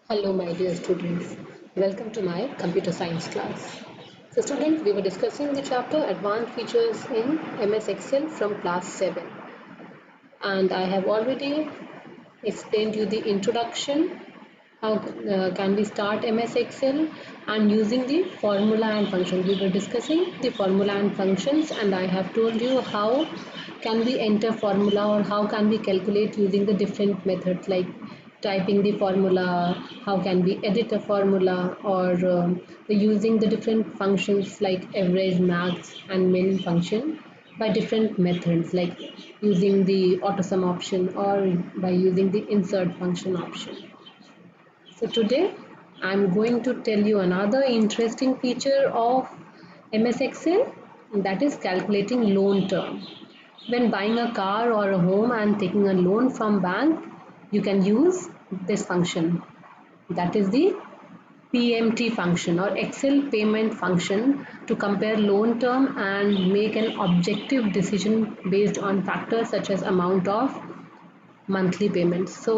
Hello, my dear students. Welcome to my computer science class. So, students, we were discussing the chapter Advanced Features in MS Excel from class 7, and I have already explained you the introduction. How can we start MS Excel and using the formula and functions. We were discussing the formula and functions, and I have told you how can we enter formula or how can we calculate using the different methods like typing the formula, how can we edit a formula, or using the different functions like average, max, and min function by different methods like using the auto sum option or by using the insert function option. So today I'm going to tell you another interesting feature of MS Excel, that is calculating loan term. When buying a car or a home and taking a loan from bank, you can use this function, that is the PMT function or Excel payment function, to compare loan term and make an objective decision based on factors such as amount of monthly payment so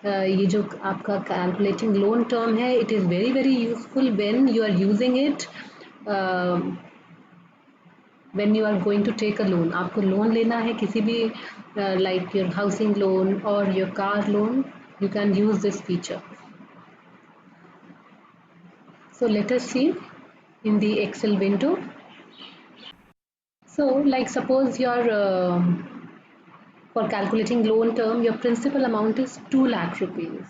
ये जो आपका calculating loan term है it is very very useful when you are using it when you are going to take a loan. आपको loan लेना है किसी भी like your housing loan और your car loan, you can use this feature. So let us see in the Excel window. So like suppose your for calculating loan term, your principal amount is 2 lakh rupees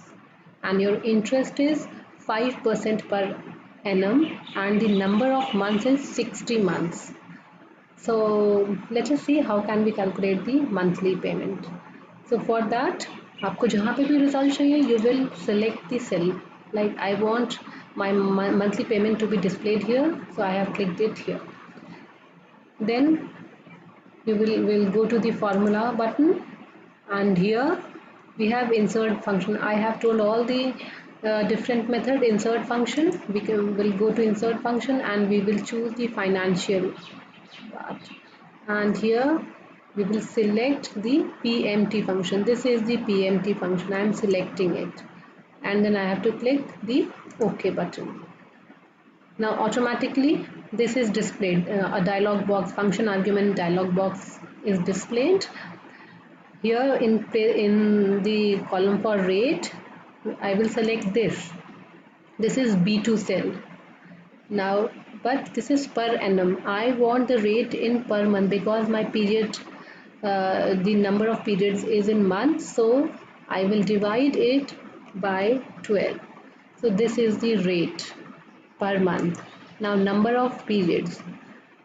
and your interest is 5% per annum and the number of months is 60 months. So let us see how can we calculate the monthly payment. So for that, आपको जहाँ पे भी result चाहिए, you will select the cell. Like I want my monthly payment to be displayed here, so I have clicked it here. Then you will go to the formula button, and here we have insert function. I have told all the different method insert function. Will go to insert function and we will choose the financial part, and here we will select the PMT function. This is the PMT function. I am selecting it, and then I have to click the OK button. Now automatically this is displayed, a dialog box, function argument dialog box is displayed. Here in the column for rate, I will select this. This is B2 cell. Now, but this is per annum. I want the rate in per month because my period, the number of periods is in months. So I will divide it by 12. So this is the rate per month. Now number of periods.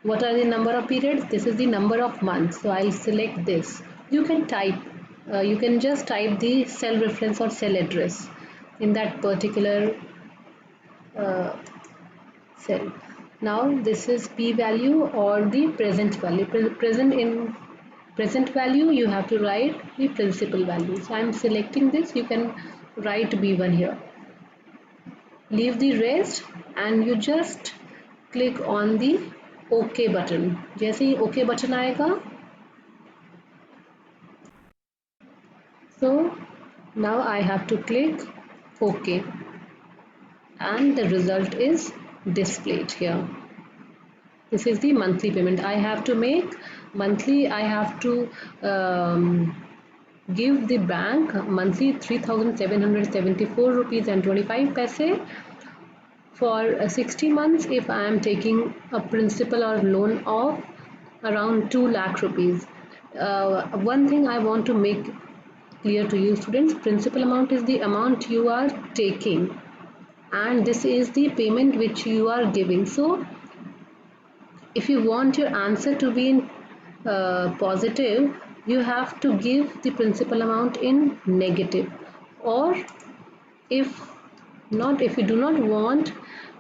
What are the number of periods? This is the number of months. So I'll select this. You can type, you can just type the cell reference or cell address in that particular uh, cell. Now this is p value or the present value. Present value you have to write the principal value. So I'm selecting this. You can write B1 here. Leave the rest and you just click on the OK button. जैसे ही OK button आएगा, so now I have to click OK and the result is displayed here. This is the monthly payment. I have to make monthly. I have to give the bank monthly 3,774 rupees and 25 paise for 60 months if I am taking a principal or loan of around 2 lakh rupees. One thing I want to make clear to you students, principal amount is the amount you are taking and this is the payment which you are giving. So if you want your answer to be in positive, you have to give the principal amount in negative, or if not, if you do not want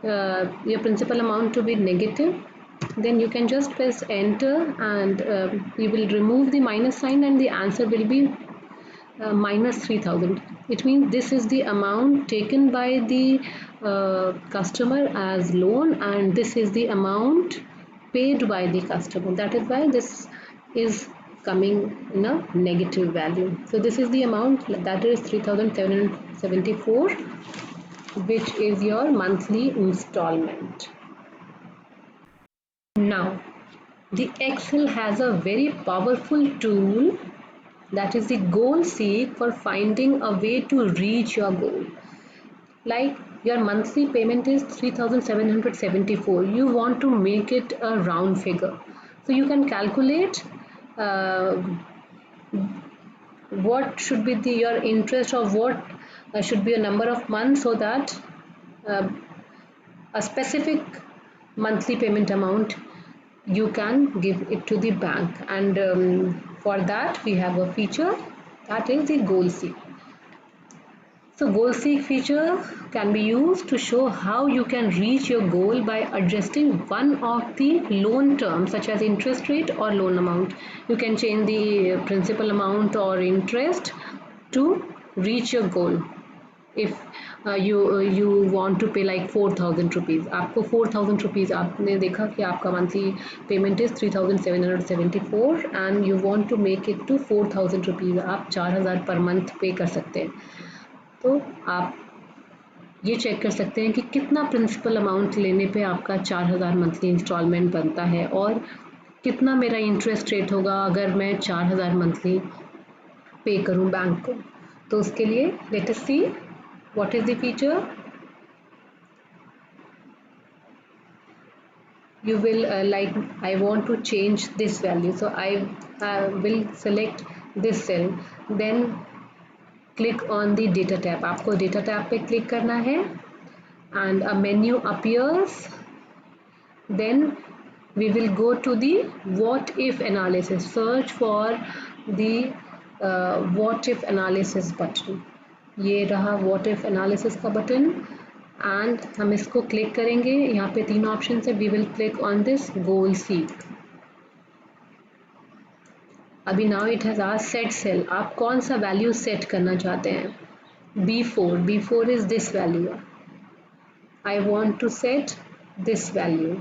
your principal amount to be negative, then you can just press enter and you will remove the minus sign and the answer will be minus 3,000. It means this is the amount taken by the customer as loan and this is the amount paid by the customer. That is why this is coming in a negative value. So this is the amount, that is 3,774. which is your monthly installment. Now, the Excel has a very powerful tool, that is the goal seek, for finding a way to reach your goal. Like your monthly payment is 3,774, you want to make it a round figure, so you can calculate uh, what should be your interest, or what should be a number of months, so that uh, a specific monthly payment amount you can give it to the bank. And for that we have a feature, that is the goal seek. So goal seek feature can be used to show how you can reach your goal by adjusting one of the loan terms, such as interest rate or loan amount. You can change the principal amount or interest to reach your goal. If you want to pay like 4,000 rupees, आपको 4,000 rupees, आपने देखा कि आपका monthly payment is 3,774 and you want to make it to 4,000 rupees, आप 4,000 per month पे कर सकते हैं। तो आप ये चेक कर सकते हैं कि कितना प्रिंसिपल अमाउंट लेने पे आपका 4,000 मंथली इंस्टॉलमेंट बनता है, और कितना मेरा इंटरेस्ट रेट होगा अगर मैं 4,000 मंथली पे करूं बैंक को। तो उसके लिए let us see what is the feature. You will like, I want to change this value, so I will select this cell, then click on the data tab. आपको data tab पे click करना है and a menu appears. Then we will go to the what if analysis, search for the what if analysis button. ये रहा what if analysis का button, and हम इसको click करेंगे। यहाँ पे 3 ऑप्शन है, we will click on this goal seek. अभी now it has asked set cell, आप कौन सा वैल्यू सेट करना चाहते हैं। B4 is this value, I want to set this value.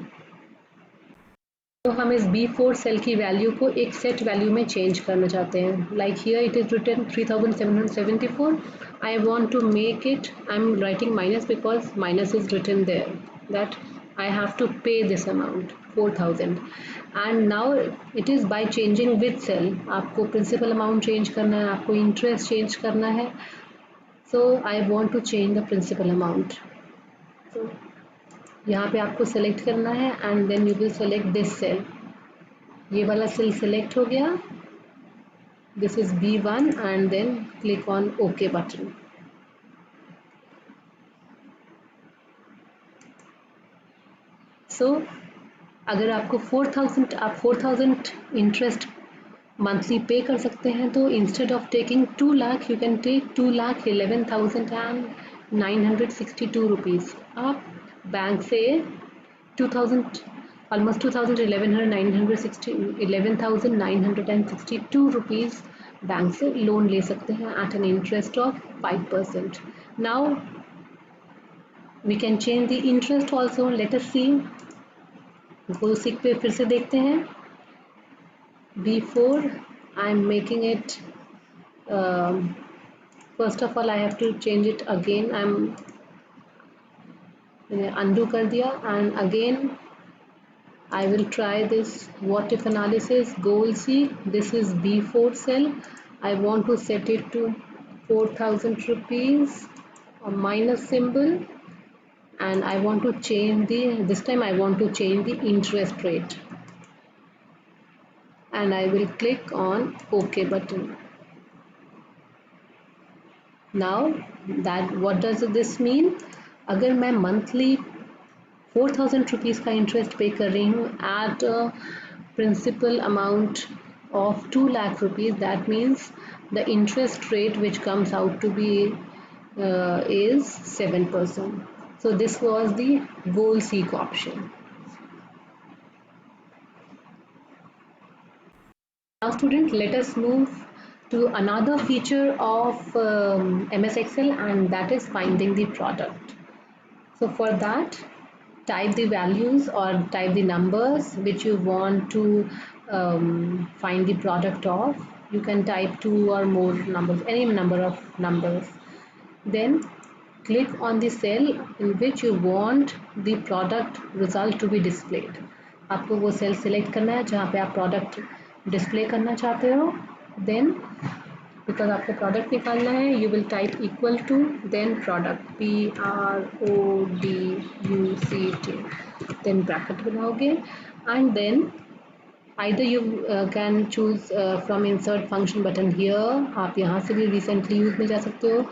तो हम इस B4 सेल की वैल्यू को एक सेट वैल्यू में चेंज करना चाहते हैं। Like here it is written 3,774, I want to make it, I'm writing minus because minus is written there, that I have to pay this amount 4,000, and now it is by changing with cell, आपको principal amount change करना है, आपको interest change करना है, so I want to change the principal amount. So यहाँ पे आपको select करना है and then you will select this cell. ये वाला cell select हो गया, this is B1, and then click on OK button. सो अगर आपको 4,000, आप 4,000 इंटरेस्ट मंथली पे कर सकते हैं, तो instead of taking 2 lakh you can take 2,11,962 rupees. आप बैंक से 2,000 ऑलमोस्ट 11,962 रुपीज़ बैंक से लोन ले सकते हैं at an interest of 5%। Now we can change the interest also, let us see. Goal seek पे फिर से देखते हैं। B4 I am making it, first of all I have to change it again, I am undo कर दिया and again I will try this what if analysis goal seek. This is B4 cell, I want to set it to 4,000 rupees, a minus symbol, and I want to change the, this time I want to change the interest rate, and I will click on OK button. Now that what does this mean, अगर मैं monthly 4,000 rupees का interest पे कर रही हूँ at principal amount of 2 lakh rupees, that means the interest rate which comes out to be is 7%. So this was the goal seek option. Now student, let us move to another feature of MS Excel, and that is finding the product. So for that, type the values or type the numbers which you want to find the product of. You can type 2 or more numbers, any number of numbers. Then click on the cell in which you want the product result to be displayed. आपको वो cell select करना है जहाँ पे आप product display करना चाहते हो. देन बिकॉज आपको प्रोडक्ट निकालना है, you will type equal to then product PRODUCT, then bracket बनाओगे and then either you can choose from insert function button here, आप यहाँ से भी recently use में जा सकते हो,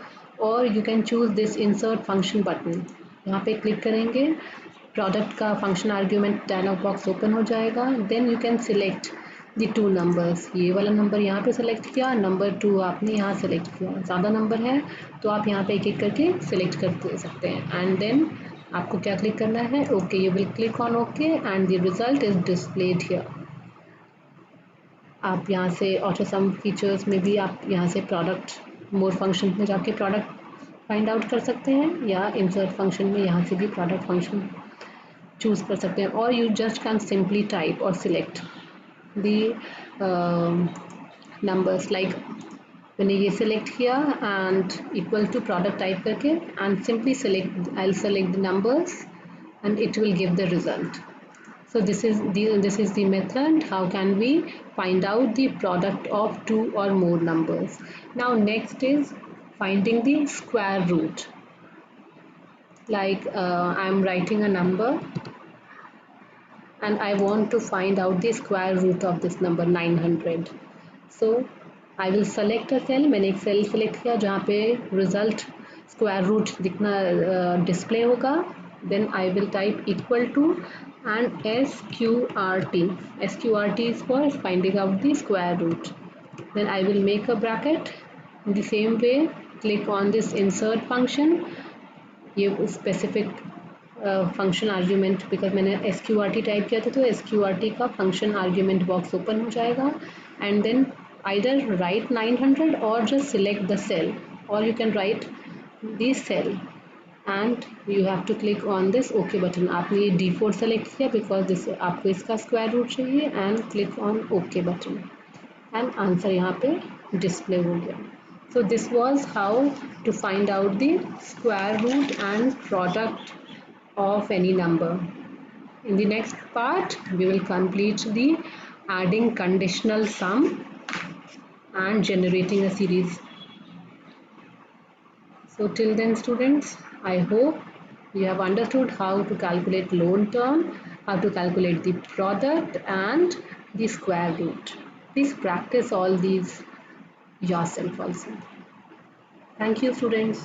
और you can choose this insert function button. यहाँ पे क्लिक करेंगे, प्रोडक्ट का function argument dialog box open हो जाएगा. Then you can select the 2 numbers. ये वाला नंबर यहाँ पे सेलेक्ट किया, नंबर 2 आपने यहाँ सेलेक्ट किया. ज़्यादा नंबर है तो आप यहाँ पे एक एक करके सिलेक्ट कर सकते हैं. एंड देन आपको क्या क्लिक करना है, okay. You will click on okay and the result is displayed here. आप यहाँ से ऑटो सम फीचर्स में भी आप यहाँ से प्रोडक्ट मोर फंक्शन में जाके प्रोडक्ट फाइंड आउट कर सकते हैं, या इंसर्ट फंक्शन में यहाँ से भी प्रोडक्ट फंक्शन चूज़ कर सकते हैं. और you just can simply type और सिलेक्ट दी नंबर्स. लाइक मैंने ये सिलेक्ट किया and equal to product type करके and simply select, I will select the numbers and it will give the result. So this is the method how can we find out the product of 2 or more numbers. Now next is finding the square root. Like I am writing a number and I want to find out the square root of this number 900. So I will select a cell. मैंने एक cell select किया जहाँ पे result square root दिखना display होगा. Then I will type equal to and SQRT. SQRT is for finding out the square root. Then I will make a bracket. In the same way, click on this insert function. ये specific function argument, because मैंने SQRT type किया था तो SQRT का function argument box open हो जाएगा. And then either write 900 or just select the cell, or you can write the cell. And you have to click on this OK button. आपने ये D4 select किया because this आपको इसका square root चाहिए, and click on OK button and answer यहाँ पे display हो गया. So this was how to find out the square root and product of any number. In the next part we will complete the adding conditional sum and generating a series. So till then students, I hope you have understood how to calculate loan term, how to calculate the product and the square root. Please practice all these yourself also. Thank you students.